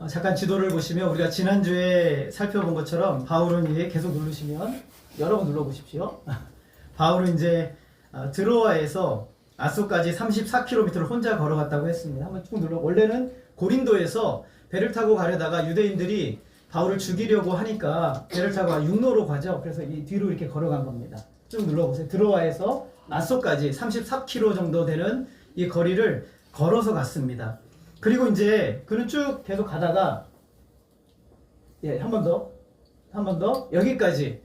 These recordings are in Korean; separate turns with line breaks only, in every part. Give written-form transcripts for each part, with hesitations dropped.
잠깐 지도를 보시면 우리가 지난주에 살펴본 것처럼 바울은 위에 계속 누르시면 여러 번 눌러보십시오. 바울은 이제 드로아에서 아소까지 34km를 혼자 걸어갔다고 했습니다. 한번 쭉 눌러. 원래는 고린도에서 배를 타고 가려다가 유대인들이 바울을 죽이려고 하니까 배를 타고 육로로 가죠. 그래서 이 뒤로 이렇게 걸어간 겁니다. 쭉 눌러보세요. 드로아에서 아소까지 34km 정도 되는 이 거리를 걸어서 갔습니다. 그리고 이제 그는 쭉 계속 가다가 한 번 더 여기까지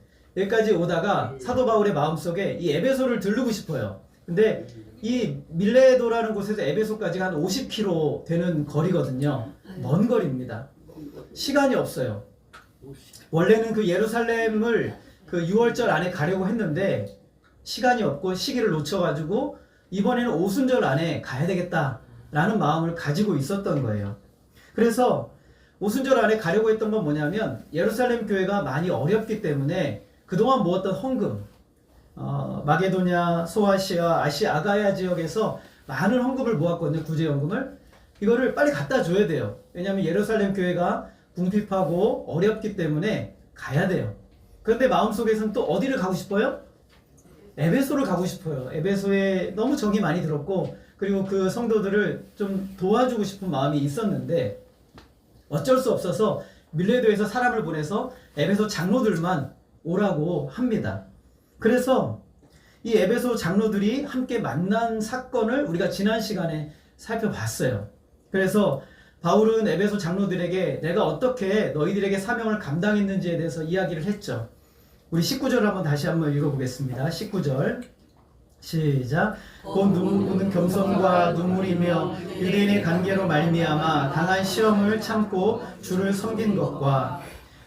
오다가 사도 바울의 마음속에 이 에베소를 들르고 싶어요. 근데 이 밀레도라는 곳에서 에베소까지가 한 50km 되는 거리거든요. 먼 거리입니다. 시간이 없어요. 원래는 그 예루살렘을 그 6월절 안에 가려고 했는데 시간이 없고 시기를 놓쳐가지고 이번에는 오순절 안에 가야 되겠다라는 마음을 가지고 있었던 거예요. 그래서 오순절 안에 가려고 했던 건 뭐냐면 예루살렘 교회가 많이 어렵기 때문에 그동안 모았던 헌금, 마게도냐, 소아시아, 아가야 지역에서 많은 헌금을 모았거든요. 구제헌금을. 이거를 빨리 갖다 줘야 돼요. 왜냐하면 예루살렘 교회가 궁핍하고 어렵기 때문에 가야 돼요. 그런데 마음속에서는 또 어디를 가고 싶어요? 에베소를 가고 싶어요. 에베소에 너무 정이 많이 들었고 그리고 그 성도들을 좀 도와주고 싶은 마음이 있었는데 어쩔 수 없어서 밀레도에서 사람을 보내서 에베소 장로들만 오라고 합니다. 그래서 이 에베소 장로들이 함께 만난 사건을 우리가 지난 시간에 살펴봤어요. 그래서 바울은 에베소 장로들에게 내가 어떻게 너희들에게 사명을 감당했는지에 대해서 이야기를 했죠. 우리 19절 한번 다시 한번 읽어보겠습니다. 19절 시작. 곧 눈물은 겸손과 눈물이며 유대인의 관계로 말미암아 당한 시험을 참고 주를 섬긴 것과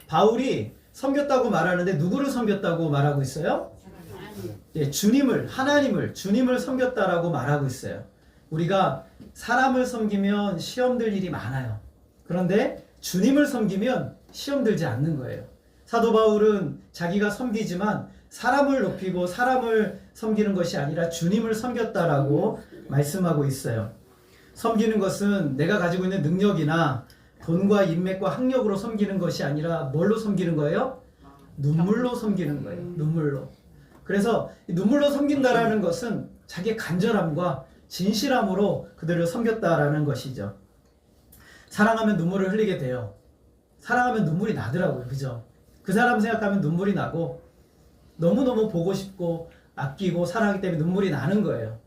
바울이 섬겼다고 말하는데 누구를 섬겼다고 말하고 있어요? 주님을 섬겼다라고 말하고 있어요. 우리가 사람을 섬기면 시험 들 일이 많아요. 그런데 주님을 섬기면 시험 들지 않는 거예요. 사도 바울은 자기가 섬기지만 사람을 높이고 사람을 섬기는 것이 아니라 주님을 섬겼다라고 말씀하고 있어요. 섬기는 것은 내가 가지고 있는 능력이나 돈과 인맥과 학력으로 섬기는 것이 아니라 뭘로 섬기는 거예요? 눈물로 섬기는 거예요. 눈물로. 그래서 눈물로 섬긴다라는 것은 자기의 간절함과 진실함으로 그들을 섬겼다라는 것이죠. 사랑하면 눈물을 흘리게 돼요. 사랑하면 눈물이 나더라고요. 그죠? 그 사람 생각하면 눈물이 나고 너무너무 보고 싶고 아끼고 사랑하기 때문에 눈물이 나는 거예요.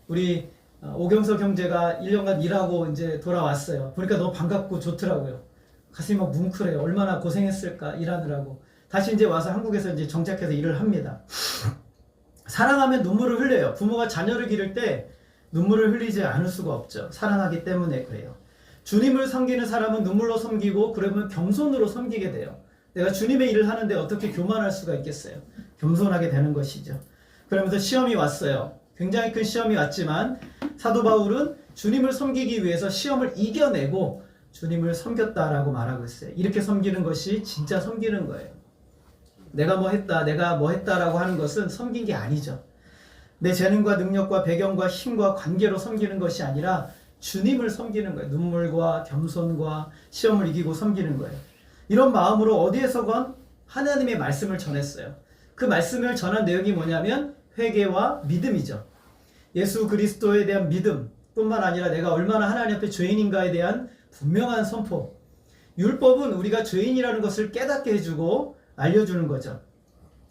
우리 오경석 형제가 1년간 일하고 이제 돌아왔어요. 보니까 너무 반갑고 좋더라고요. 가슴이 막 뭉클해요. 얼마나 고생했을까 일하느라고. 다시 이제 와서 한국에서 이제 정착해서 일을 합니다. 사랑하면 눈물을 흘려요. 부모가 자녀를 기를 때 눈물을 흘리지 않을 수가 없죠. 사랑하기 때문에 그래요. 주님을 섬기는 사람은 눈물로 섬기고 그러면 겸손으로 섬기게 돼요. 내가 주님의 일을 하는데 어떻게 교만할 수가 있겠어요? 겸손하게 되는 것이죠. 그러면서 시험이 왔어요. 굉장히 큰 시험이 왔지만 사도 바울은 주님을 섬기기 위해서 시험을 이겨내고 주님을 섬겼다라고 말하고 있어요. 이렇게 섬기는 것이 진짜 섬기는 거예요. 내가 뭐 했다라고 하는 것은 섬긴 게 아니죠. 내 재능과 능력과 배경과 힘과 관계로 섬기는 것이 아니라 주님을 섬기는 거예요. 눈물과 겸손과 시험을 이기고 섬기는 거예요. 이런 마음으로 어디에서건 하나님의 말씀을 전했어요. 그 말씀을 전한 내용이 뭐냐면 회개와 믿음이죠. 예수 그리스도에 대한 믿음 뿐만 아니라 내가 얼마나 하나님 앞에 죄인인가에 대한 분명한 선포. 율법은 우리가 죄인이라는 것을 깨닫게 해주고 알려주는 거죠.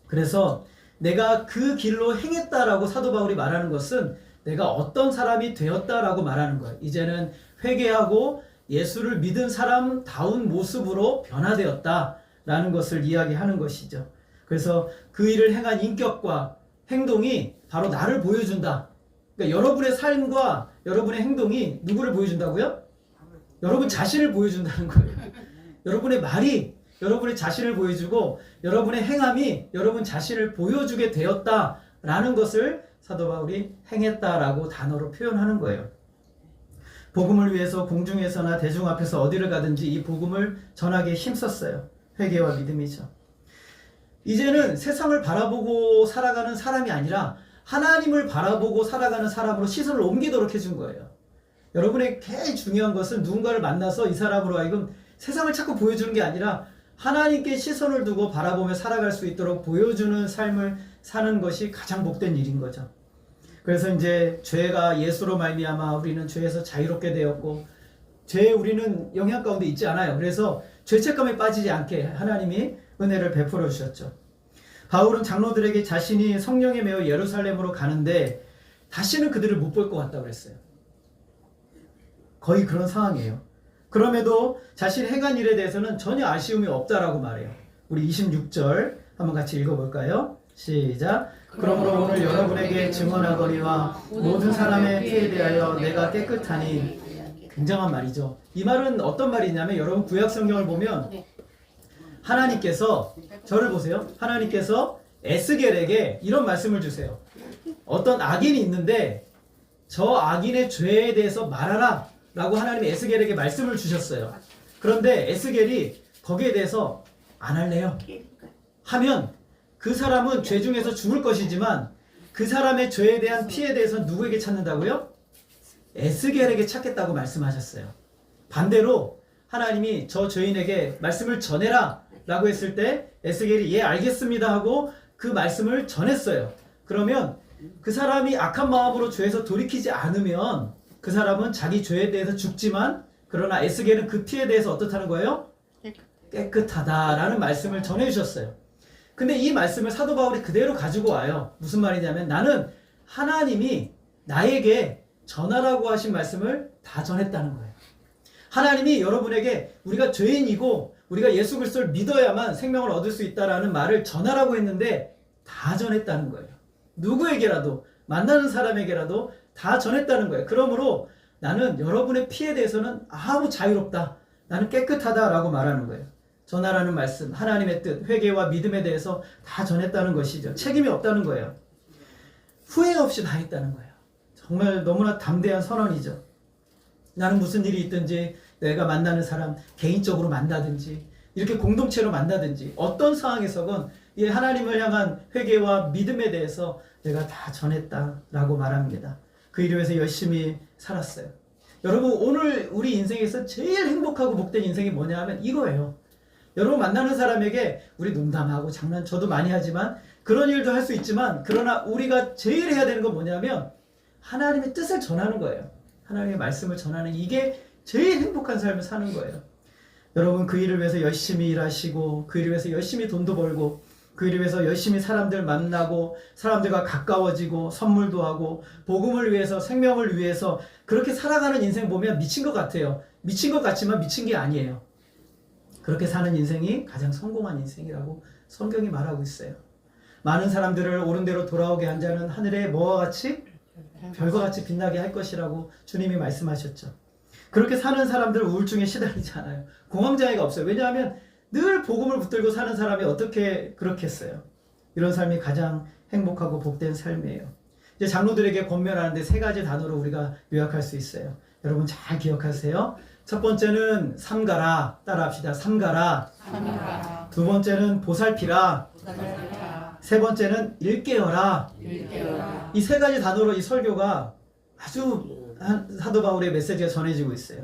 그래서 내가 그 길로 행했다라고 사도 바울이 말하는 것은 내가 어떤 사람이 되었다라고 말하는 거예요. 이제는 회개하고 예수를 믿은 사람다운 모습으로 변화되었다라는 것을 이야기하는 것이죠. 그래서 그 일을 행한 인격과 행동이 바로 나를 보여준다. 그러니까 여러분의 삶과 여러분의 행동이 누구를 보여준다고요? 여러분 자신을 보여준다는 거예요. 여러분의 말이 여러분의 자신을 보여주고 여러분의 행함이 여러분 자신을 보여주게 되었다라는 것을 사도 바울이 행했다라고 단어로 표현하는 거예요. 복음을 위해서 공중에서나 대중 앞에서 어디를 가든지 이 복음을 전하기에 힘썼어요. 회개와 믿음이죠. 이제는 세상을 바라보고 살아가는 사람이 아니라 하나님을 바라보고 살아가는 사람으로 시선을 옮기도록 해준 거예요. 여러분의 제일 중요한 것은 누군가를 만나서 이 사람으로 하여금 세상을 자꾸 보여주는 게 아니라 하나님께 시선을 두고 바라보며 살아갈 수 있도록 보여주는 삶을 사는 것이 가장 복된 일인 거죠. 그래서 이제 죄가 예수로 말미암아 우리는 죄에서 자유롭게 되었고 죄에 우리는 영향 가운데 있지 않아요. 그래서 죄책감에 빠지지 않게 하나님이 은혜를 베풀어 주셨죠. 바울은 장로들에게 자신이 성령에 매여 예루살렘으로 가는데 다시는 그들을 못 볼 것 같다고 그랬어요. 거의 그런 상황이에요. 그럼에도 자신의 행한 일에 대해서는 전혀 아쉬움이 없다라고 말해요. 우리 26절 한번 같이 읽어볼까요? 시작. 그러므로 오늘 여러분에게 증언하거니와 모든 사람의 피에 대하여 내가 깨끗하니. 굉장한 말이죠. 이 말은 어떤 말이냐면 여러분 구약 성경을 보면 하나님께서 저를 보세요. 하나님께서 에스겔에게 이런 말씀을 주세요. 어떤 악인이 있는데 저 악인의 죄에 대해서 말하라 라고 하나님이 에스겔에게 말씀을 주셨어요. 그런데 에스겔이 거기에 대해서 안 할래요. 하면 그 사람은 죄 중에서 죽을 것이지만 그 사람의 죄에 대한 피에 대해서 누구에게 찾는다고요? 에스겔에게 찾겠다고 말씀하셨어요. 반대로 하나님이 저 죄인에게 말씀을 전해라 라고 했을 때 에스겔이 예 알겠습니다 하고 그 말씀을 전했어요. 그러면 그 사람이 악한 마음으로 죄에서 돌이키지 않으면 그 사람은 자기 죄에 대해서 죽지만 그러나 에스겔은 그 피에 대해서 어떻다는 거예요? 깨끗하다라는 말씀을 전해주셨어요. 근데 이 말씀을 사도 바울이 그대로 가지고 와요. 무슨 말이냐면 나는 하나님이 나에게 전하라고 하신 말씀을 다 전했다는 거예요. 하나님이 여러분에게 우리가 죄인이고 우리가 예수 그리스도를 믿어야만 생명을 얻을 수 있다라는 말을 전하라고 했는데 다 전했다는 거예요. 누구에게라도 만나는 사람에게라도 다 전했다는 거예요. 그러므로 나는 여러분의 피에 대해서는 아무 자유롭다. 나는 깨끗하다라고 말하는 거예요. 전하라는 말씀, 하나님의 뜻, 회개와 믿음에 대해서 다 전했다는 것이죠. 책임이 없다는 거예요. 후회 없이 다 했다는 거예요. 정말 너무나 담대한 선언이죠. 나는 무슨 일이 있든지 내가 만나는 사람 개인적으로 만나든지 이렇게 공동체로 만나든지 어떤 상황에서건 이 하나님을 향한 회개와 믿음에 대해서 내가 다 전했다라고 말합니다. 그 일을 위해서 열심히 살았어요. 여러분 오늘 우리 인생에서 제일 행복하고 복된 인생이 뭐냐 하면 이거예요. 여러분 만나는 사람에게 우리 농담하고 장난 저도 많이 하지만 그런 일도 할 수 있지만 그러나 우리가 제일 해야 되는 건 뭐냐면 하나님의 뜻을 전하는 거예요. 하나님의 말씀을 전하는 이게 제일 행복한 삶을 사는 거예요. 여러분 그 일을 위해서 열심히 일하시고 그 일을 위해서 열심히 돈도 벌고 그 일을 위해서 열심히 사람들 만나고 사람들과 가까워지고 선물도 하고 복음을 위해서 생명을 위해서 그렇게 살아가는 인생 보면 미친 것 같아요. 미친 것 같지만 미친 게 아니에요. 그렇게 사는 인생이 가장 성공한 인생이라고 성경이 말하고 있어요. 많은 사람들을 옳은 대로 돌아오게 한 자는 하늘에 뭐와 같이? 별과 같이 빛나게 할 것이라고 주님이 말씀하셨죠. 그렇게 사는 사람들 우울증에 시달리지 않아요. 공황장애가 없어요. 왜냐하면 늘 복음을 붙들고 사는 사람이 어떻게 그렇겠어요. 이런 삶이 가장 행복하고 복된 삶이에요. 이제 장로들에게 권면하는데 세 가지 단어로 우리가 요약할 수 있어요. 여러분 잘 기억하세요. 첫 번째는 삼가라. 따라합시다. 삼가라. 두 번째는 보살피라. 세 번째는 일깨어라. 이 세 가지 단어로 이 설교가 아주 사도 바울의 메시지가 전해지고 있어요.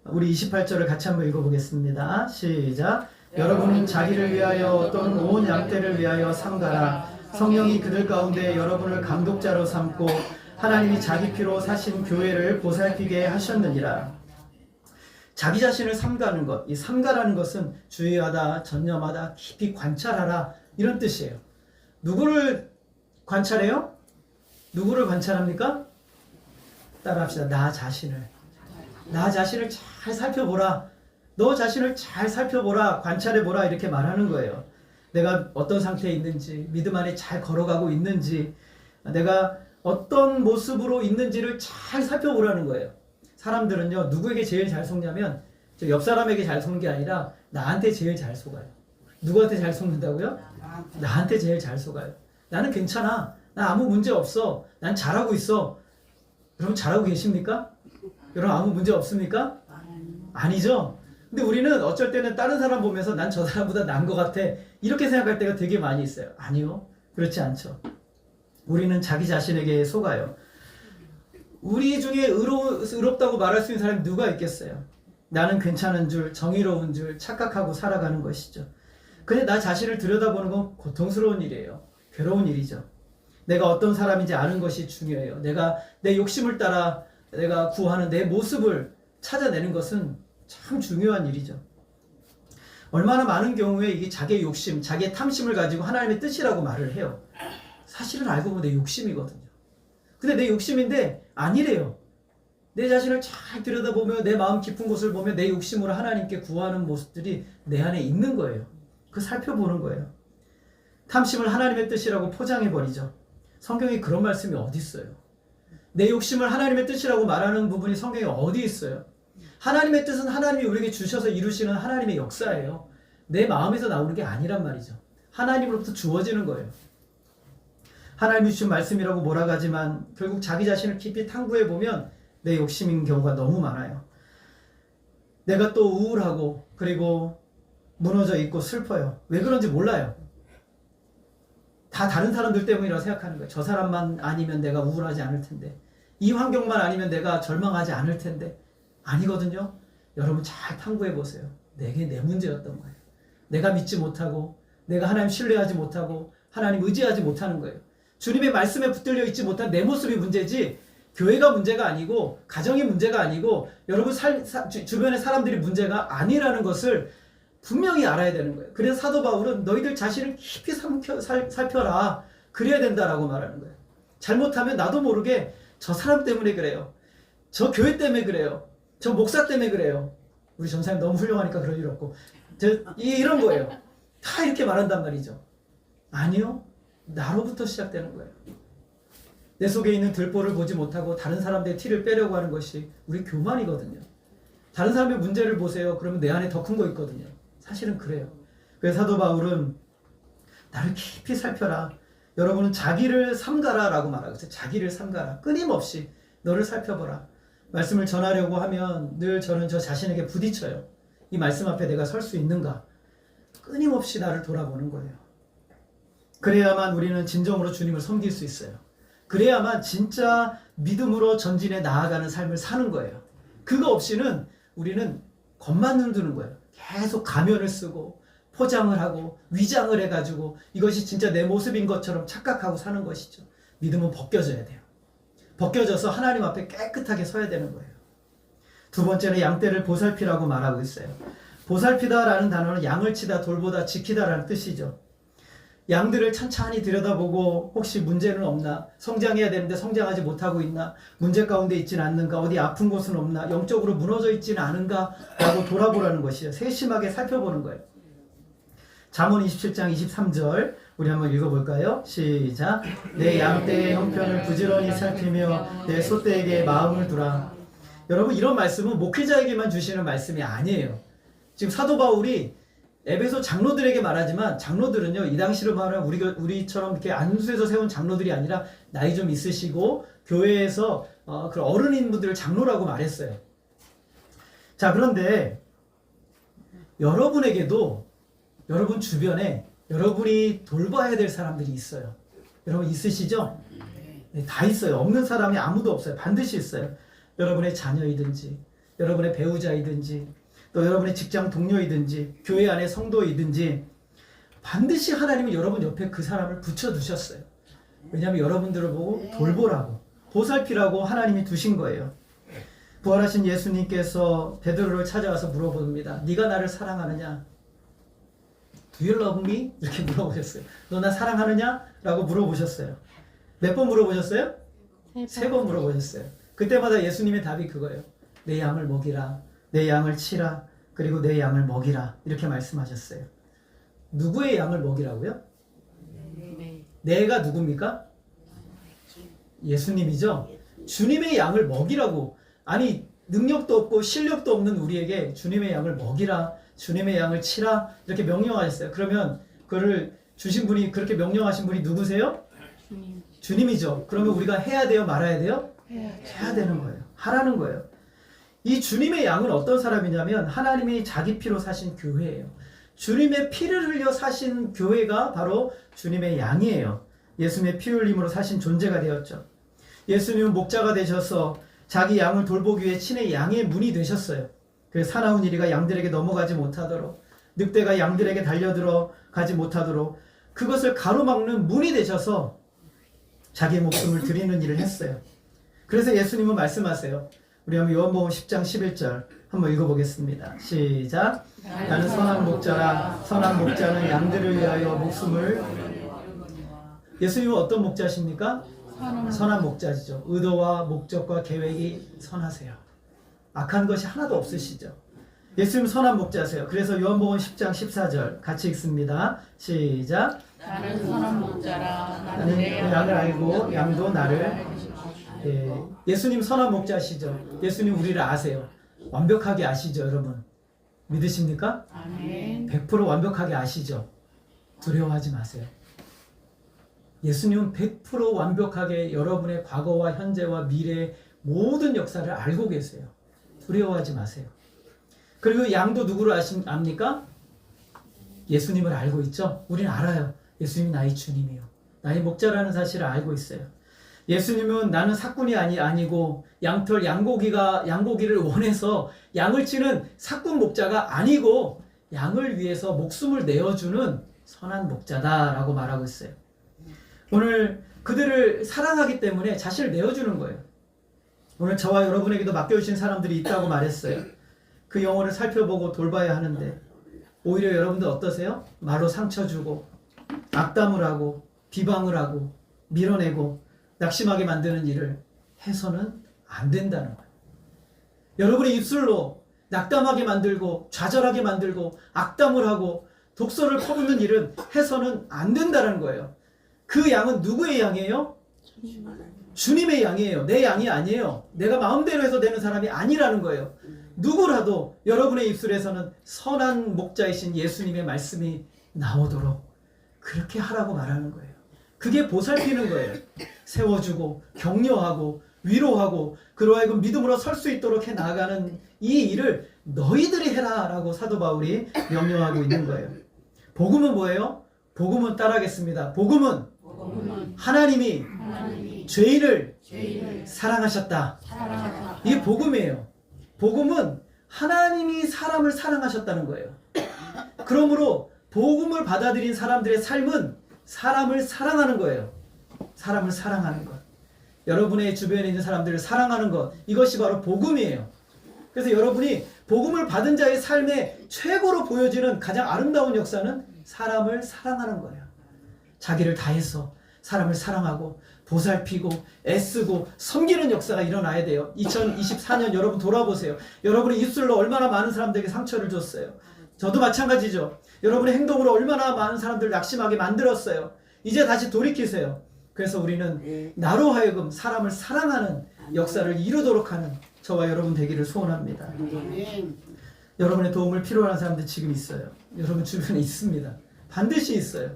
우리 28절을 같이 한번 읽어보겠습니다. 시작. 여러분은 자기를 위하여 또는 온 양떼를 위하여 삼가라. 성령이 그들 가운데 여러분을 감독자로 삼고 하나님이 자기 피로 사신 교회를 보살피게 하셨느니라. 자기 자신을 삼가는 것, 이 삼가라는 것은 주의하다, 전념하다, 깊이 관찰하라 이런 뜻이에요. 누구를 관찰해요? 누구를 관찰합니까? 따라합시다. 나 자신을 잘 살펴보라. 너 자신을 잘 살펴보라. 관찰해보라. 이렇게 말하는 거예요. 내가 어떤 상태에 있는지, 믿음 안에 잘 걸어가고 있는지, 내가 어떤 모습으로 있는지를 잘 살펴보라는 거예요. 사람들은요, 누구에게 제일 잘 속냐면 옆 사람에게 잘 속는 게 아니라 나한테 제일 잘 속아요. 누구한테 잘 속는다고요? 나한테 제일 잘 속아요. 나는 괜찮아. 나 아무 문제 없어. 난 잘하고 있어. 여러분 잘하고 계십니까? 여러분 아무 문제 없습니까? 아니죠? 근데 우리는 어쩔 때는 다른 사람 보면서 난 저 사람보다 나은 것 같아. 이렇게 생각할 때가 되게 많이 있어요. 아니요. 그렇지 않죠. 우리는 자기 자신에게 속아요. 우리 중에 의롭다고 말할 수 있는 사람이 누가 있겠어요? 나는 괜찮은 줄, 정의로운 줄 착각하고 살아가는 것이죠. 근데 나 자신을 들여다보는 건 고통스러운 일이에요. 괴로운 일이죠. 내가 어떤 사람인지 아는 것이 중요해요. 내가 내 욕심을 따라 내가 구하는 내 모습을 찾아내는 것은 참 중요한 일이죠. 얼마나 많은 경우에 이게 자기의 욕심, 자기의 탐심을 가지고 하나님의 뜻이라고 말을 해요. 사실은 알고 보면 내 욕심이거든요. 근데 내 욕심인데 아니래요. 내 자신을 잘 들여다보며 내 마음 깊은 곳을 보며 내 욕심으로 하나님께 구하는 모습들이 내 안에 있는 거예요. 그 살펴보는 거예요. 탐심을 하나님의 뜻이라고 포장해버리죠. 성경에 그런 말씀이 어디 있어요? 내 욕심을 하나님의 뜻이라고 말하는 부분이 성경에 어디 있어요? 하나님의 뜻은 하나님이 우리에게 주셔서 이루시는 하나님의 역사예요. 내 마음에서 나오는 게 아니란 말이죠. 하나님으로부터 주어지는 거예요. 하나님이 주신 말씀이라고 몰아가지만 결국 자기 자신을 깊이 탐구해보면 내 욕심인 경우가 너무 많아요. 내가 또 우울하고 그리고 무너져 있고 슬퍼요. 왜 그런지 몰라요. 다 다른 사람들 때문이라고 생각하는 거예요. 저 사람만 아니면 내가 우울하지 않을 텐데, 이 환경만 아니면 내가 절망하지 않을 텐데. 아니거든요. 여러분 잘 탐구해 보세요. 내게 내 문제였던 거예요. 내가 믿지 못하고 내가 하나님 신뢰하지 못하고 하나님 의지하지 못하는 거예요. 주님의 말씀에 붙들려 있지 못한 내 모습이 문제지 교회가 문제가 아니고 가정이 문제가 아니고 여러분 주변의 사람들이 문제가 아니라는 것을 분명히 알아야 되는 거예요. 그래서 사도 바울은 너희들 자신을 깊이 살펴라. 그래야 된다라고 말하는 거예요. 잘못하면 나도 모르게 저 사람 때문에 그래요. 저 교회 때문에 그래요. 저 목사 때문에 그래요. 우리 전사님 너무 훌륭하니까 그럴 일 없고. 이런 거예요. 다 이렇게 말한단 말이죠. 아니요. 나로부터 시작되는 거예요. 내 속에 있는 들보를 보지 못하고 다른 사람들의 티를 빼려고 하는 것이 우리 교만이거든요. 다른 사람의 문제를 보세요. 그러면 내 안에 더 큰 거 있거든요. 사실은 그래요. 그래서 사도 바울은 나를 깊이 살펴라. 여러분은 자기를 삼가라 라고 말하고 있어요. 자기를 삼가라. 끊임없이 너를 살펴보라. 말씀을 전하려고 하면 늘 저는 저 자신에게 부딪혀요. 이 말씀 앞에 내가 설 수 있는가? 끊임없이 나를 돌아보는 거예요. 그래야만 우리는 진정으로 주님을 섬길 수 있어요. 그래야만 진짜 믿음으로 전진해 나아가는 삶을 사는 거예요. 그거 없이는 우리는 겉만 눈두는 거예요. 계속 가면을 쓰고 포장을 하고 위장을 해가지고 이것이 진짜 내 모습인 것처럼 착각하고 사는 것이죠. 믿음은 벗겨져야 돼요. 벗겨져서 하나님 앞에 깨끗하게 서야 되는 거예요. 두 번째는 양떼를 보살피라고 말하고 있어요. 보살피다라는 단어는 양을 치다, 돌보다, 지키다라는 뜻이죠. 양들을 찬찬히 들여다보고 혹시 문제는 없나? 성장해야 되는데 성장하지 못하고 있나? 문제 가운데 있지는 않는가? 어디 아픈 곳은 없나? 영적으로 무너져 있지는 않은가? 라고 돌아보라는 것이에요. 세심하게 살펴보는 거예요. 잠언 27장 23절 우리 한번 읽어볼까요? 시작. 내 양떼의 형편을 부지런히 살피며 내 소떼에게 마음을 두라. 여러분 이런 말씀은 목회자에게만 주시는 말씀이 아니에요. 지금 사도 바울이 에베소 장로들에게 말하지만 장로들은요 이 당시로 말하면 우리처럼 이렇게 안수에서 세운 장로들이 아니라 나이 좀 있으시고 교회에서 그런 어른인분들을 장로라고 말했어요. 자 그런데 여러분에게도 여러분 주변에 여러분이 돌봐야 될 사람들이 있어요. 여러분 있으시죠? 네, 다 있어요. 없는 사람이 아무도 없어요. 반드시 있어요. 여러분의 자녀이든지 여러분의 배우자이든지 또 여러분의 직장 동료이든지 교회 안의 성도이든지 반드시 하나님은 여러분 옆에 그 사람을 붙여두셨어요. 왜냐하면 여러분들을 보고 돌보라고 보살피라고 하나님이 두신 거예요. 부활하신 예수님께서 베드로를 찾아와서 물어봅니다. 네가 나를 사랑하느냐? Do you love me? 이렇게 물어보셨어요. 너 나 사랑하느냐? 라고 물어보셨어요. 몇 번 물어보셨어요? 3번 물어보셨어요. 그때마다 예수님의 답이 그거예요. 내 양을 먹이라. 내 양을 치라. 그리고 내 양을 먹이라. 이렇게 말씀하셨어요. 누구의 양을 먹이라고요? 내가 누굽니까? 예수님이죠. 주님의 양을 먹이라고. 아니 능력도 없고 실력도 없는 우리에게 주님의 양을 먹이라. 주님의 양을 치라. 이렇게 명령하셨어요. 그러면 그를 주신 분이 그렇게 명령하신 분이 누구세요? 주님이죠. 그러면 우리가 해야 돼요? 말아야 돼요? 해야 되는 거예요. 하라는 거예요. 이 주님의 양은 어떤 사람이냐면 하나님이 자기 피로 사신 교회예요. 주님의 피를 흘려 사신 교회가 바로 주님의 양이에요. 예수님의 피 흘림으로 사신 존재가 되었죠. 예수님은 목자가 되셔서 자기 양을 돌보기 위해 친히 양의 문이 되셨어요. 그 사나운 이리가 양들에게 넘어가지 못하도록, 늑대가 양들에게 달려들어 가지 못하도록 그것을 가로막는 문이 되셔서 자기의 목숨을 드리는 일을 했어요. 그래서 예수님은 말씀하세요. 우리 한번 요한복음 10장 11절 한번 읽어보겠습니다. 시작. 나는 선한 목자라. 선한 목자는 양들을 위하여 목숨을. 예수님은 어떤 목자십니까? 선한 목자시죠. 의도와 목적과 계획이 선하세요. 악한 것이 하나도 없으시죠. 예수님 선한 목자세요. 그래서 요한복음 10장 14절 같이 읽습니다. 시작.
나는 선한 목자라.
나는 양을 알고 양도 나를. 예수님 선한 목자시죠. 예수님 우리를 아세요. 완벽하게 아시죠, 여러분? 믿으십니까?
아멘.
100% 완벽하게 아시죠? 두려워하지 마세요. 예수님은 100% 완벽하게 여러분의 과거와 현재와 미래의 모든 역사를 알고 계세요. 두려워하지 마세요. 그리고 양도 누구를 압니까? 예수님을 알고 있죠? 우리는 알아요. 예수님이 나의 주님이요. 나의 목자라는 사실을 알고 있어요. 예수님은 나는 사꾼이 아니고 양털 양고기를 원해서 양을 치는 사꾼 목자가 아니고 양을 위해서 목숨을 내어주는 선한 목자다라고 말하고 있어요. 오늘 그들을 사랑하기 때문에 자신을 내어주는 거예요. 오늘 저와 여러분에게도 맡겨주신 사람들이 있다고 말했어요. 그 영혼을 살펴보고 돌봐야 하는데 오히려 여러분들 어떠세요? 말로 상처 주고 악담을 하고 비방을 하고 밀어내고 낙심하게 만드는 일을 해서는 안 된다는 거예요. 여러분의 입술로 낙담하게 만들고 좌절하게 만들고 악담을 하고 독소를 퍼붓는 일은 해서는 안 된다는 거예요. 그 양은 누구의 양이에요? 주님의 양이에요. 내 양이 아니에요. 내가 마음대로 해서 되는 사람이 아니라는 거예요. 누구라도 여러분의 입술에서는 선한 목자이신 예수님의 말씀이 나오도록 그렇게 하라고 말하는 거예요. 그게 보살피는 거예요. 세워주고 격려하고 위로하고 그로 하여금 믿음으로 설 수 있도록 해 나가는 이 일을 너희들이 해라 라고 사도 바울이 명령하고 있는 거예요. 복음은 뭐예요? 복음은 따라하겠습니다. 복음은 하나님이 죄인을 사랑하셨다. 이게 복음이에요. 복음은 하나님이 사람을 사랑하셨다는 거예요. 그러므로 복음을 받아들인 사람들의 삶은 사람을 사랑하는 거예요. 사람을 사랑하는 것. 여러분의 주변에 있는 사람들을 사랑하는 것. 이것이 바로 복음이에요. 그래서 여러분이 복음을 받은 자의 삶의 최고로 보여지는 가장 아름다운 역사는 사람을 사랑하는 거예요. 자기를 다해서 사람을 사랑하고 보살피고 애쓰고 섬기는 역사가 일어나야 돼요. 2024년 여러분 돌아보세요. 여러분의 입술로 얼마나 많은 사람들에게 상처를 줬어요. 저도 마찬가지죠. 여러분의 행동으로 얼마나 많은 사람들을 낙심하게 만들었어요. 이제 다시 돌이키세요. 그래서 우리는 나로 하여금 사람을 사랑하는 역사를 이루도록 하는 저와 여러분 되기를 소원합니다. 여러분의 도움을 필요로 하는 사람들 지금 있어요. 여러분 주변에 있습니다. 반드시 있어요.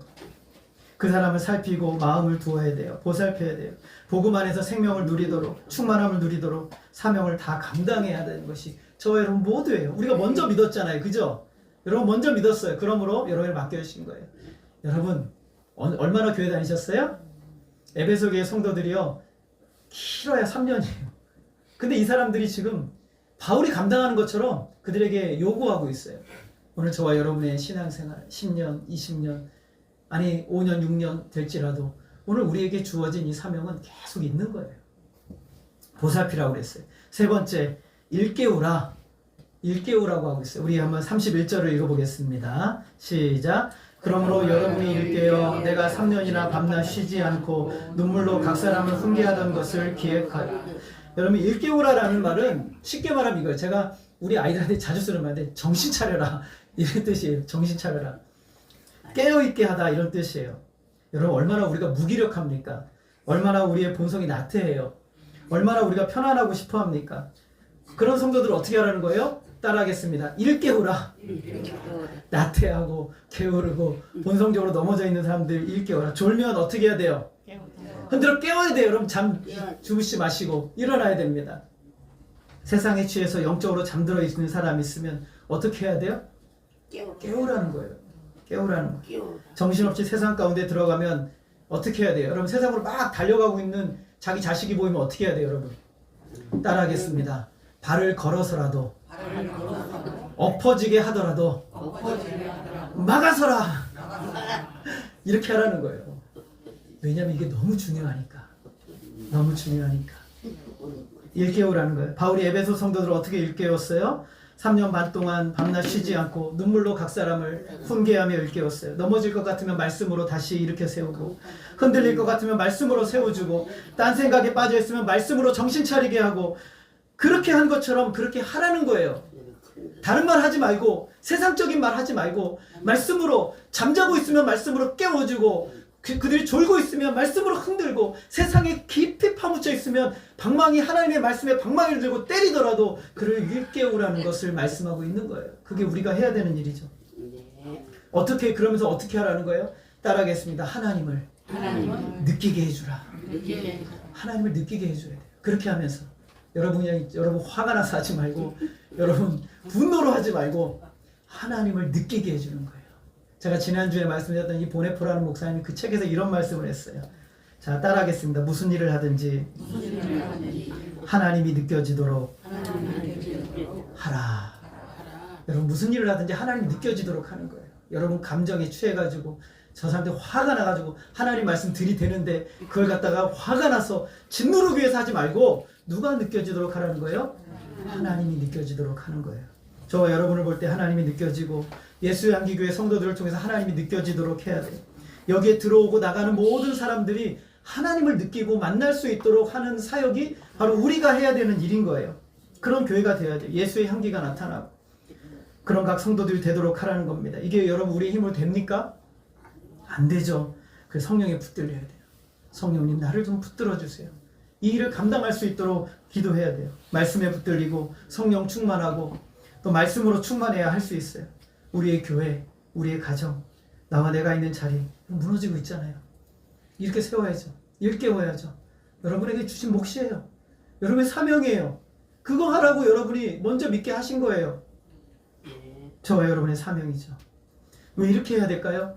그 사람을 살피고 마음을 두어야 돼요. 보살펴야 돼요. 복음 안에서 생명을 누리도록 충만함을 누리도록 사명을 다 감당해야 되는 것이 저와 여러분 모두예요. 우리가 먼저 믿었잖아요. 그죠? 여러분 먼저 믿었어요. 그러므로 여러분을 맡겨주신 거예요. 여러분 얼마나 교회 다니셨어요? 에베소 교회 성도들이요. 길어야 3년이에요. 근데 이 사람들이 지금 바울이 감당하는 것처럼 그들에게 요구하고 있어요. 오늘 저와 여러분의 신앙생활 10년, 20년 아니 5년, 6년 될지라도 오늘 우리에게 주어진 이 사명은 계속 있는 거예요. 보살피라고 그랬어요. 세 번째, 일깨우라. 일깨우라고 하고 있어요. 우리 한번 31절을 읽어보겠습니다. 시작. 그러므로 여러분이 일깨어 내가 3년이나 밤낮 쉬지 않고 눈물로 각 사람을 훈계하던 것을 기획하라. 여러분 일깨우라라는 말은 쉽게 말하면 이거예요. 제가 우리 아이들한테 자주 쓰는 말인데 정신 차려라 이런 뜻이에요. 정신 차려라. 깨어있게 하다 이런 뜻이에요. 여러분 얼마나 우리가 무기력합니까? 얼마나 우리의 본성이 나태해요. 얼마나 우리가 편안하고 싶어합니까? 그런 성도들을 어떻게 하라는 거예요? 따라하겠습니다. 일깨우라. 나태하고 게으르고 본성적으로 넘어져 있는 사람들 일깨우라. 졸면 어떻게 해야 돼요? 흔들어 깨워야 돼요. 여러분 잠 주무시지 마시고 일어나야 됩니다. 세상에 취해서 영적으로 잠들어 있는 사람이 있으면 어떻게 해야 돼요? 깨우라는 거예요. 깨우라는 거예요. 정신없이 세상 가운데 들어가면 어떻게 해야 돼요? 여러분 세상으로 막 달려가고 있는 자기 자식이 보이면 어떻게 해야 돼요? 여러분 따라하겠습니다. 발을 걸어서라도 엎어지게 하더라도
엎어지게 하더라도
막아서라. 이렇게 하라는 거예요. 왜냐하면 이게 너무 중요하니까. 너무 중요하니까. 일깨우라는 거예요. 바울이 에베소 성도들을 어떻게 일깨웠어요? 3년 반 동안 밤낮 쉬지 않고 눈물로 각 사람을 훈계하며 일깨웠어요. 넘어질 것 같으면 말씀으로 다시 일으켜 세우고, 흔들릴 것 같으면 말씀으로 세워주고, 딴 생각에 빠져 있으면 말씀으로 정신 차리게 하고, 그렇게 한 것처럼 그렇게 하라는 거예요. 다른 말 하지 말고, 세상적인 말 하지 말고, 말씀으로, 잠자고 있으면 말씀으로 깨워주고, 그들이 졸고 있으면 말씀으로 흔들고, 세상에 깊이 파묻혀 있으면 방망이, 하나님의 말씀에 방망이를 들고 때리더라도 그를 일깨우라는 것을 말씀하고 있는 거예요. 그게 우리가 해야 되는 일이죠. 어떻게, 그러면서 어떻게 하라는 거예요? 따라하겠습니다. 하나님을 느끼게 해주라. 하나님을 느끼게 해줘야 돼요. 그렇게 하면서 여러분 화가 나서 하지 말고, 여러분 분노로 하지 말고 하나님을 느끼게 해주는 거예요. 제가 지난주에 말씀드렸던 이 보네포라는 목사님이 그 책에서 이런 말씀을 했어요. 자, 따라하겠습니다. 무슨 일을 하든지 하나님이 느껴지도록 하라. 여러분 무슨 일을 하든지 하나님이 느껴지도록 하는 거예요. 여러분 감정에 취해가지고 저 사람들 화가 나가지고 하나님 말씀 들이대는데 그걸 갖다가 화가 나서 짓누르기 위해서 하지 말고 누가 느껴지도록 하라는 거예요? 하나님이 느껴지도록 하는 거예요. 저와 여러분을 볼 때 하나님이 느껴지고, 예수의 향기교회 성도들을 통해서 하나님이 느껴지도록 해야 돼요. 여기에 들어오고 나가는 모든 사람들이 하나님을 느끼고 만날 수 있도록 하는 사역이 바로 우리가 해야 되는 일인 거예요. 그런 교회가 되어야 돼요. 예수의 향기가 나타나고 그런 각 성도들이 되도록 하라는 겁니다. 이게 여러분 우리의 힘으로 됩니까? 안 되죠. 그래서 성령에 붙들려야 돼요. 성령님 나를 좀 붙들어 주세요. 이 일을 감당할 수 있도록 기도해야 돼요. 말씀에 붙들리고 성령 충만하고 또 말씀으로 충만해야 할 수 있어요. 우리의 교회, 우리의 가정, 나와 내가 있는 자리 무너지고 있잖아요. 이렇게 세워야죠. 일깨워야죠. 여러분에게 주신 몫이에요. 여러분의 사명이에요. 그거 하라고 여러분이 먼저 믿게 하신 거예요. 저와 여러분의 사명이죠. 왜 이렇게 해야 될까요?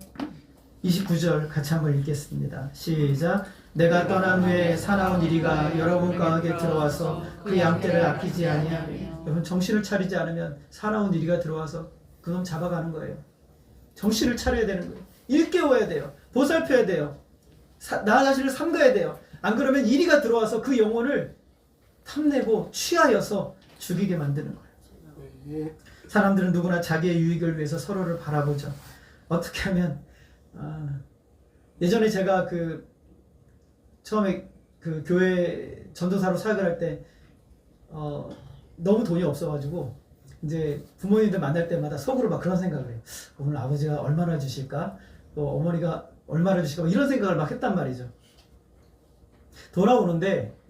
29절 같이 한번 읽겠습니다. 시작. 내가 떠난 후에 사나운 이리가 여러분 가운데 들어와서 그 양떼를 아끼지 아니하며. 여러분 정신을 차리지 않으면 사나운 이리가 들어와서 그놈 잡아가는 거예요. 정신을 차려야 되는 거예요. 일깨워야 돼요. 보살펴야 돼요. 나 자신을 삼가야 돼요. 안 그러면 이리가 들어와서 그 영혼을 탐내고 취하여서 죽이게 만드는 거예요. 사람들은 누구나 자기의 유익을 위해서 서로를 바라보죠. 어떻게 하면 예전에 제가 처음에 교회 전도사로 사역을 할 때 너무 돈이 없어가지고 이제 부모님들 만날 때마다 속으로 막 그런 생각을 해요. 오늘 아버지가 얼마나 주실까? 또 어머니가 얼마나 주실까? 이런 생각을 막 했단 말이죠.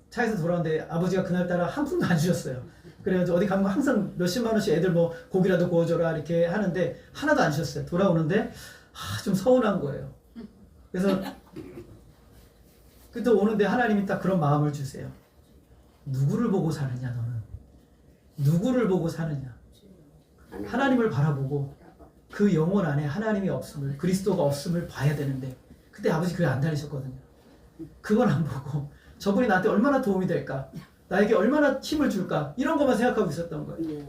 차에서 돌아오는데 아버지가 그날따라 한 푼도 안 주셨어요. 그래가지고 어디 가면 항상 몇십만 원씩 애들 뭐 고기라도 구워줘라 이렇게 하는데 하나도 안 주셨어요. 돌아오는데 좀 서운한 거예요. 그래서 또 오는데 하나님이 딱 그런 마음을 주세요. 누구를 보고 사느냐 너는? 누구를 보고 사느냐? 하나님을 바라보고 그 영혼 안에 하나님이 없음을, 그리스도가 없음을 봐야 되는데 그때 아버지 교회 안 다니셨거든요. 그건 안 보고 저분이 나한테 얼마나 도움이 될까? 나에게 얼마나 힘을 줄까? 이런 것만 생각하고 있었던 거예요.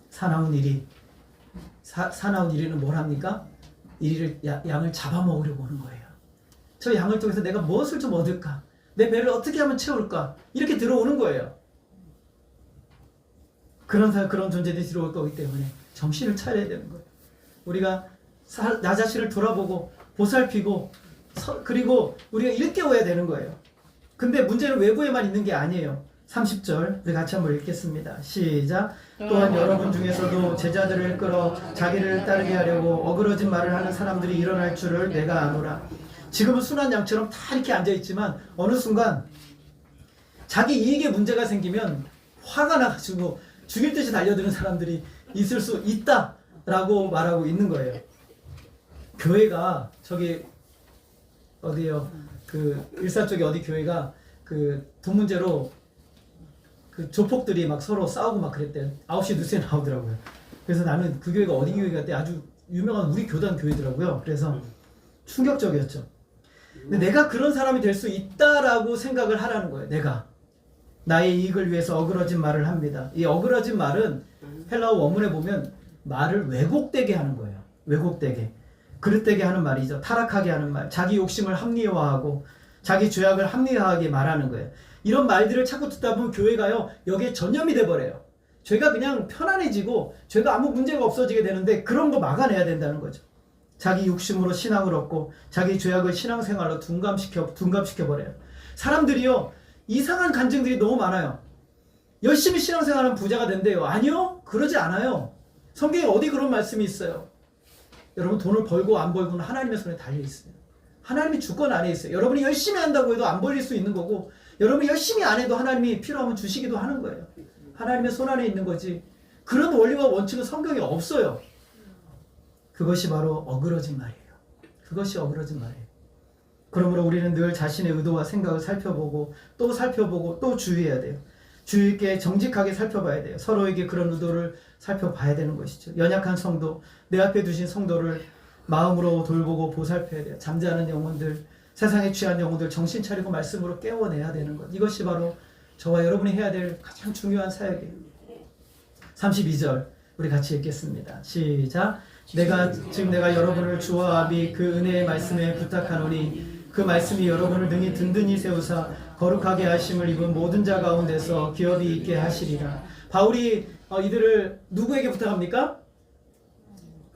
사나운 이리. 사나운 이리는 뭘 합니까? 이리를 양을 잡아먹으려고 하는 거예요. 저 양을 통해서 내가 무엇을 좀 얻을까? 내 배를 어떻게 하면 채울까? 이렇게 들어오는 거예요. 그런 존재들이 들어올 거기 때문에 정신을 차려야 되는 거예요. 우리가 나 자신을 돌아보고 보살피고 그리고 우리가 일깨워야 되는 거예요. 근데 문제는 외부에만 있는 게 아니에요. 30절 우리 같이 한번 읽겠습니다. 시작. 또한 여러분 중에서도 제자들을 끌어 자기를 따르게 하려고 어그러진 말을 하는 사람들이 일어날 줄을 내가 아노라. 지금은 순한 양처럼 다 이렇게 앉아있지만 어느 순간 자기 이익에 문제가 생기면 화가 나가지고 죽일 듯이 달려드는 사람들이 있을 수 있다라고 말하고 있는 거예요. 교회가 저기 어디요? 일산 쪽에 어디 교회가 돈 문제로 조폭들이 막 서로 싸우고 막 그랬대요. 9시 뉴스에 나오더라고요. 그래서 나는 그 교회가 어디 교회 같대? 아주 유명한 우리 교단 교회더라고요. 그래서 충격적이었죠. 근데 내가 그런 사람이 될 수 있다라고 생각을 하라는 거예요. 내가 나의 이익을 위해서 어그러진 말을 합니다. 이 어그러진 말은 헬라어 원문에 보면 말을 왜곡되게 하는 거예요. 왜곡되게. 그릇되게 하는 말이죠. 타락하게 하는 말. 자기 욕심을 합리화하고 자기 죄악을 합리화하게 말하는 거예요. 이런 말들을 자꾸 듣다 보면 교회가요. 여기에 전염이 돼버려요. 죄가 그냥 편안해지고 죄가 아무 문제가 없어지게 되는데 그런 거 막아내야 된다는 거죠. 자기 욕심으로 신앙을 얻고 자기 죄악을 신앙생활로 둔감시켜버려요. 사람들이요. 이상한 간증들이 너무 많아요. 열심히 신앙생활하면 부자가 된대요. 아니요. 그러지 않아요. 성경에 어디 그런 말씀이 있어요. 여러분 돈을 벌고 안 벌고는 하나님의 손에 달려있어요. 하나님이 주권 안에 있어요. 여러분이 열심히 한다고 해도 안 벌릴 수 있는 거고 여러분이 열심히 안 해도 하나님이 필요하면 주시기도 하는 거예요. 하나님의 손 안에 있는 거지. 그런 원리와 원칙은 성경에 없어요. 그것이 바로 어그러진 말이에요. 그것이 어그러진 말이에요. 그러므로 우리는 늘 자신의 의도와 생각을 살펴보고 또 주의해야 돼요. 주의 있게 정직하게 살펴봐야 돼요. 서로에게 그런 의도를 살펴봐야 되는 것이죠. 연약한 성도, 내 앞에 두신 성도를 마음으로 돌보고 보살펴야 돼요. 잠자는 영혼들, 세상에 취한 영혼들 정신 차리고 말씀으로 깨워내야 되는 것. 이것이 바로 저와 여러분이 해야 될 가장 중요한 사역이에요. 32절 우리 같이 읽겠습니다. 시작. 내가 여러분을 주와 아비 그 은혜의 말씀에 부탁하노니 그 말씀이 여러분을 능히 든든히 세우사 거룩하게 하심을 입은 모든 자 가운데서 기업이 있게 하시리라. 바울이 이들을 누구에게 부탁합니까?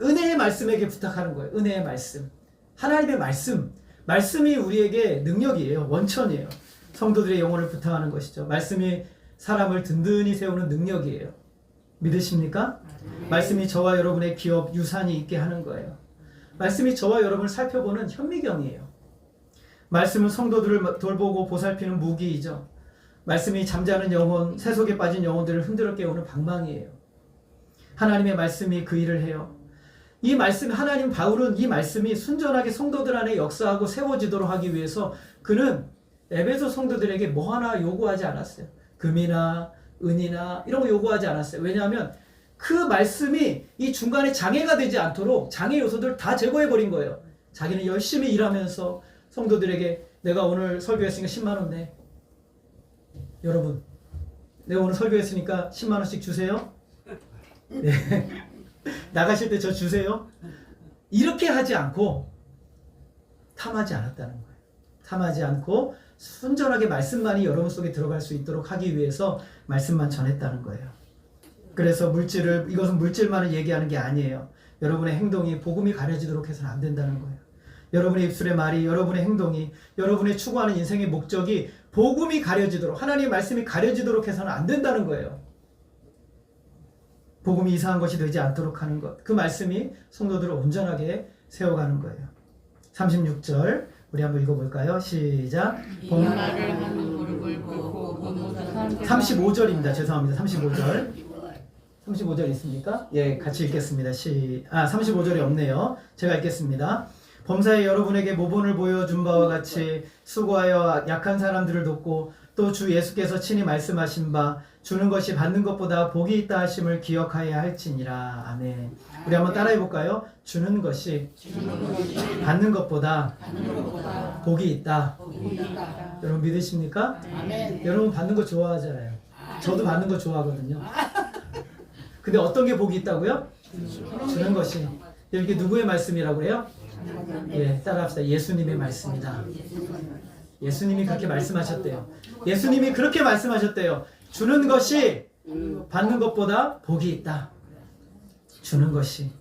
은혜의 말씀에게 부탁하는 거예요. 은혜의 말씀. 하나님의 말씀. 말씀이 우리에게 능력이에요. 원천이에요. 성도들의 영혼을 부탁하는 것이죠. 말씀이 사람을 든든히 세우는 능력이에요. 믿으십니까? 말씀이 저와 여러분의 기업, 유산이 있게 하는 거예요. 말씀이 저와 여러분을 살펴보는 현미경이에요. 말씀은 성도들을 돌보고 보살피는 무기이죠. 말씀이 잠자는 영혼, 세속에 빠진 영혼들을 흔들어 깨우는 방망이에요. 하나님의 말씀이 그 일을 해요. 이 말씀, 바울은 이 말씀이 순전하게 성도들 안에 역사하고 세워지도록 하기 위해서 그는 에베소 성도들에게 뭐 하나 요구하지 않았어요. 금이나 은이나 이런 거 요구하지 않았어요. 왜냐하면 그 말씀이 이 중간에 장애가 되지 않도록 장애 요소들 다 제거해버린 거예요. 자기는 열심히 일하면서 성도들에게 내가 오늘 설교했으니까 10만 원 내. 여러분, 내가 오늘 설교했으니까 10만 원씩 주세요. 네. 나가실 때 저 주세요. 이렇게 하지 않고 탐하지 않았다는 거예요. 탐하지 않고 순전하게 말씀만이 여러분 속에 들어갈 수 있도록 하기 위해서 말씀만 전했다는 거예요. 그래서 이것은 물질만을 얘기하는 게 아니에요. 여러분의 행동이 복음이 가려지도록 해서는 안 된다는 거예요. 여러분의 입술의 말이, 여러분의 행동이, 여러분의 추구하는 인생의 목적이 복음이 가려지도록, 하나님의 말씀이 가려지도록 해서는 안 된다는 거예요. 복음이 이상한 것이 되지 않도록 하는 것. 그 말씀이 성도들을 온전하게 세워가는 거예요. 36절 우리 한번 읽어볼까요? 시작.
말을 하는 무릎을 꿇고
35절입니다. 죄송합니다. 35절 있습니까? 예, 같이 읽겠습니다. 35절이 없네요. 제가 읽겠습니다. 범사에 여러분에게 모본을 보여준 바와 같이 수고하여 약한 사람들을 돕고 또 주 예수께서 친히 말씀하신 바 주는 것이 받는 것보다 복이 있다 하심을 기억하여야 할지니라. 아멘. 우리 한번 따라해 볼까요? 주는 것이 받는 것보다 복이 있다. 여러분 믿으십니까?
아멘.
여러분 받는 거 좋아하잖아요. 저도 받는 거 좋아하거든요. 근데 어떤 게 복이 있다고요? 주는 것이. 이게 누구의 말씀이라고 해요? 예, 따라합시다. 예수님의 말씀이다. 예수님이 그렇게 말씀하셨대요. 예수님이 그렇게 말씀하셨대요. 주는 것이 받는 것보다 복이 있다. 주는 것이.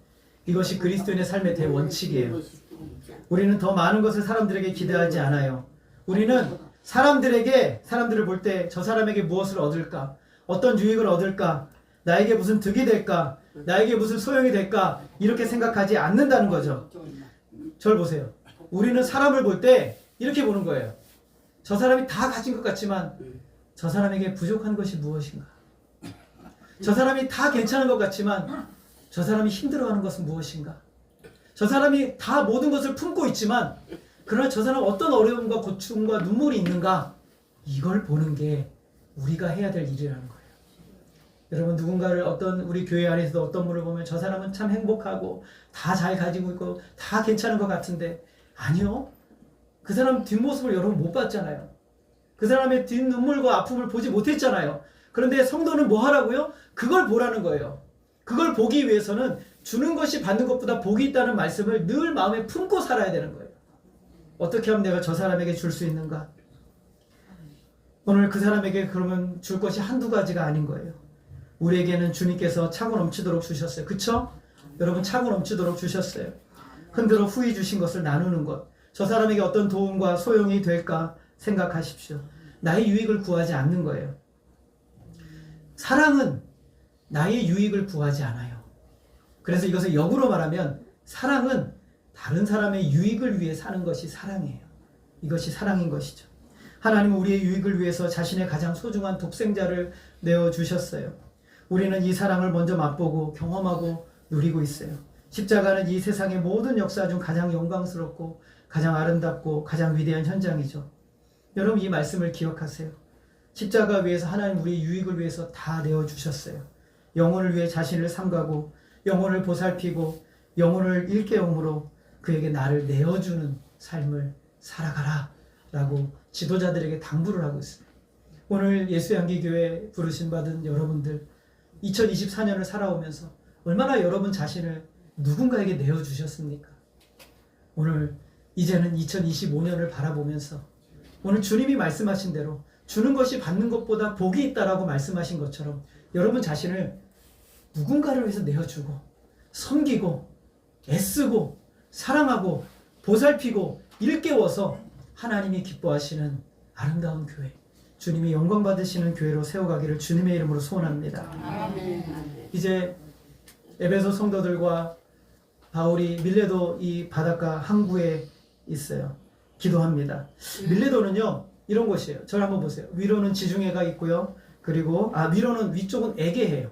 이것이 그리스도인의 삶의 대원칙이에요. 우리는 더 많은 것을 사람들에게 기대하지 않아요. 우리는 사람들을 볼 때 저 사람에게 무엇을 얻을까? 어떤 유익을 얻을까? 나에게 무슨 득이 될까? 나에게 무슨 소용이 될까? 이렇게 생각하지 않는다는 거죠. 저를 보세요. 우리는 사람을 볼 때 이렇게 보는 거예요. 저 사람이 다 가진 것 같지만 저 사람에게 부족한 것이 무엇인가? 저 사람이 다 괜찮은 것 같지만 저 사람이 힘들어하는 것은 무엇인가? 저 사람이 다 모든 것을 품고 있지만 그러나 저 사람 어떤 어려움과 고충과 눈물이 있는가? 이걸 보는 게 우리가 해야 될 일이라는 거예요. 여러분 누군가를 우리 교회 안에서도 어떤 분을 보면 저 사람은 참 행복하고 다 잘 가지고 있고 다 괜찮은 것 같은데 아니요. 그 사람 뒷모습을 여러분 못 봤잖아요. 그 사람의 뒷눈물과 아픔을 보지 못했잖아요. 그런데 성도는 뭐 하라고요? 그걸 보라는 거예요. 그걸 보기 위해서는 주는 것이 받는 것보다 복이 있다는 말씀을 늘 마음에 품고 살아야 되는 거예요. 어떻게 하면 내가 저 사람에게 줄 수 있는가? 오늘 그 사람에게 그러면 줄 것이 한두 가지가 아닌 거예요. 우리에게는 주님께서 차고 넘치도록 주셨어요. 그쵸? 여러분 차고 넘치도록 주셨어요. 흔들어 후히 주신 것을 나누는 것. 저 사람에게 어떤 도움과 소용이 될까 생각하십시오. 나의 유익을 구하지 않는 거예요. 사랑은 나의 유익을 구하지 않아요. 그래서 이것을 역으로 말하면 사랑은 다른 사람의 유익을 위해 사는 것이 사랑이에요. 이것이 사랑인 것이죠. 하나님은 우리의 유익을 위해서 자신의 가장 소중한 독생자를 내어주셨어요. 우리는 이 사랑을 먼저 맛보고 경험하고 누리고 있어요. 십자가는 이 세상의 모든 역사 중 가장 영광스럽고 가장 아름답고 가장 위대한 현장이죠. 여러분 이 말씀을 기억하세요. 십자가 위에서 하나님 우리의 유익을 위해서 다 내어주셨어요. 영혼을 위해 자신을 삼가고 영혼을 보살피고 영혼을 일깨움으로 그에게 나를 내어주는 삶을 살아가라 라고 지도자들에게 당부를 하고 있습니다. 오늘 예수향기교회 부르심 받은 여러분들 2024년을 살아오면서 얼마나 여러분 자신을 누군가에게 내어주셨습니까? 오늘 이제는 2025년을 바라보면서 오늘 주님이 말씀하신 대로 주는 것이 받는 것보다 복이 있다라고 말씀하신 것처럼 여러분 자신을 누군가를 위해서 내어주고 섬기고 애쓰고 사랑하고 보살피고 일깨워서 하나님이 기뻐하시는 아름다운 교회, 주님이 영광 받으시는 교회로 세워가기를 주님의 이름으로 소원합니다.
아멘.
이제 에베소 성도들과 바울이 밀레도 이 바닷가 항구에 있어요. 기도합니다. 밀레도는요 이런 곳이에요. 저를 한번 보세요. 위로는 지중해가 있고요. 그리고 위로는 위쪽은 에게해요.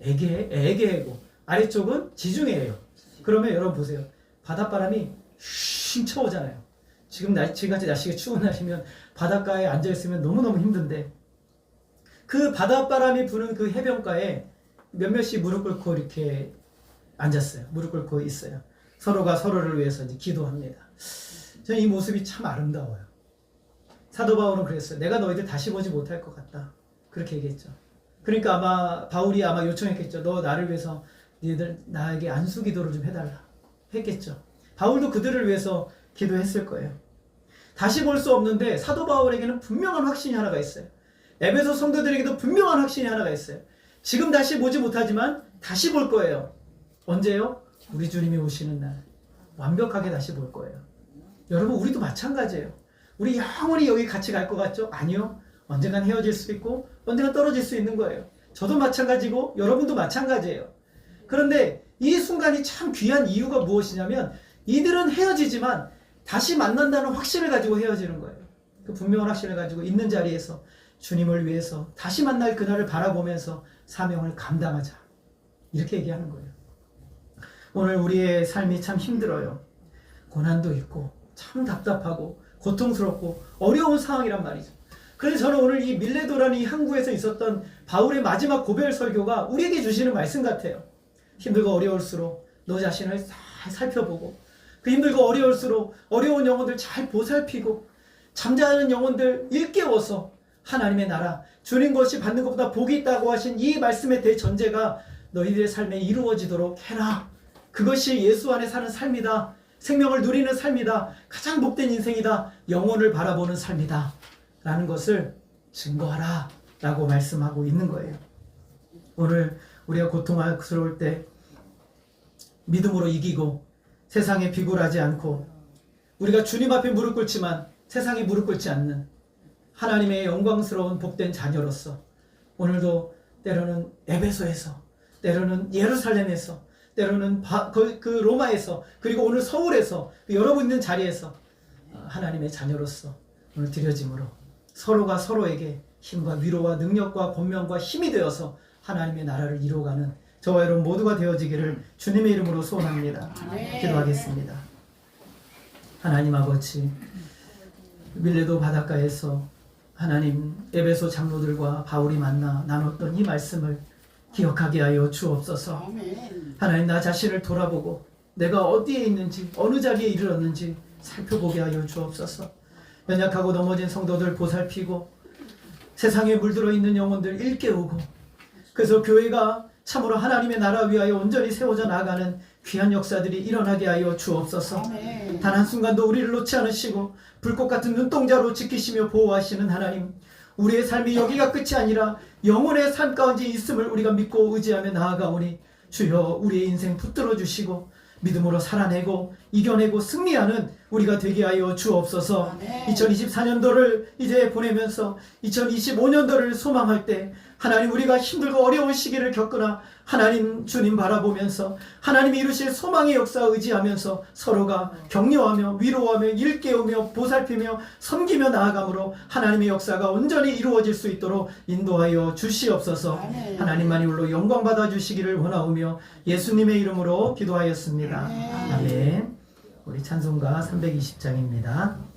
에게해고 아래쪽은 지중해예요. 그러면 여러분 보세요. 바닷바람이 쉥 쳐오잖아요. 지금같이 날씨가 추운 날이면 바닷가에 앉아있으면 너무너무 힘든데 그 바닷바람이 부는 그 해변가에 몇몇이 무릎 꿇고 이렇게 앉았어요. 무릎 꿇고 있어요. 서로가 서로를 위해서 이제 기도합니다. 저는 이 모습이 참 아름다워요. 사도 바울은 그랬어요. 내가 너희들 다시 보지 못할 것 같다. 그렇게 얘기했죠. 그러니까 바울이 요청했겠죠. 너 나를 위해서 너희들 나에게 안수 기도를 좀 해달라. 했겠죠. 바울도 그들을 위해서 기도했을 거예요. 다시 볼 수 없는데 사도 바울에게는 분명한 확신이 하나가 있어요. 에베소 성도들에게도 분명한 확신이 하나가 있어요. 지금 다시 보지 못하지만 다시 볼 거예요. 언제요? 우리 주님이 오시는 날. 완벽하게 다시 볼 거예요. 여러분 우리도 마찬가지예요. 우리 영원히 여기 같이 갈 것 같죠? 아니요. 언젠간 헤어질 수 있고 언젠간 떨어질 수 있는 거예요. 저도 마찬가지고 여러분도 마찬가지예요. 그런데 이 순간이 참 귀한 이유가 무엇이냐면 이들은 헤어지지만 다시 만난다는 확신을 가지고 헤어지는 거예요. 그 분명한 확신을 가지고 있는 자리에서 주님을 위해서 다시 만날 그날을 바라보면서 사명을 감당하자. 이렇게 얘기하는 거예요. 오늘 우리의 삶이 참 힘들어요. 고난도 있고 참 답답하고 고통스럽고 어려운 상황이란 말이죠. 그래서 저는 오늘 이 밀레도라는 이 항구에서 있었던 바울의 마지막 고별 설교가 우리에게 주시는 말씀 같아요. 힘들고 어려울수록 너 자신을 잘 살펴보고 그 힘들고 어려울수록 어려운 영혼들 잘 보살피고 잠자는 영혼들 일깨워서 하나님의 나라 주는 것이 받는 것보다 복이 있다고 하신 이 말씀의 대전제가 너희들의 삶에 이루어지도록 해라. 그것이 예수 안에 사는 삶이다. 생명을 누리는 삶이다. 가장 복된 인생이다. 영혼을 바라보는 삶이다. 라는 것을 증거하라 라고 말씀하고 있는 거예요. 오늘 우리가 고통스러울 때 믿음으로 이기고 세상에 비굴하지 않고 우리가 주님 앞에 무릎 꿇지만 세상에 무릎 꿇지 않는 하나님의 영광스러운 복된 자녀로서 오늘도 때로는 에베소에서 때로는 예루살렘에서 때로는 그 로마에서 그리고 오늘 서울에서 여러분 있는 자리에서 하나님의 자녀로서 오늘 드려짐으로 서로가 서로에게 힘과 위로와 능력과 권면과 힘이 되어서 하나님의 나라를 이루어가는 저와 여러분 모두가 되어지기를 주님의 이름으로 소원합니다. 기도하겠습니다. 하나님 아버지, 밀레도 바닷가에서 하나님 에베소 장로들과 바울이 만나 나눴던 이 말씀을 기억하게 하여 주옵소서. 하나님 나 자신을 돌아보고 내가 어디에 있는지 어느 자리에 이르렀는지 살펴보게 하여 주옵소서. 연약하고 넘어진 성도들 보살피고 세상에 물들어 있는 영혼들 일깨우고 그래서 교회가 참으로 하나님의 나라 위하여 온전히 세워져 나가는 귀한 역사들이 일어나게 하여 주옵소서. 단 한순간도 우리를 놓지 않으시고 불꽃 같은 눈동자로 지키시며 보호하시는 하나님, 우리의 삶이 여기가 끝이 아니라 영혼의 삶 가운데 있음을 우리가 믿고 의지하며 나아가오니 주여 우리의 인생 붙들어 주시고 믿음으로 살아내고 이겨내고 승리하는 우리가 되게 하여 주옵소서. 2024년도를 이제 보내면서 2025년도를 소망할 때 하나님, 우리가 힘들고 어려운 시기를 겪으나 하나님 주님 바라보면서 하나님이 이루실 소망의 역사 의지하면서 서로가 격려하며 위로하며 일깨우며 보살피며 섬기며 나아감으로 하나님의 역사가 온전히 이루어질 수 있도록 인도하여 주시옵소서. 하나님만이 홀로 영광 받아 주시기를 원하오며 예수님의 이름으로 기도하였습니다. 아멘. 우리 찬송가 320장입니다.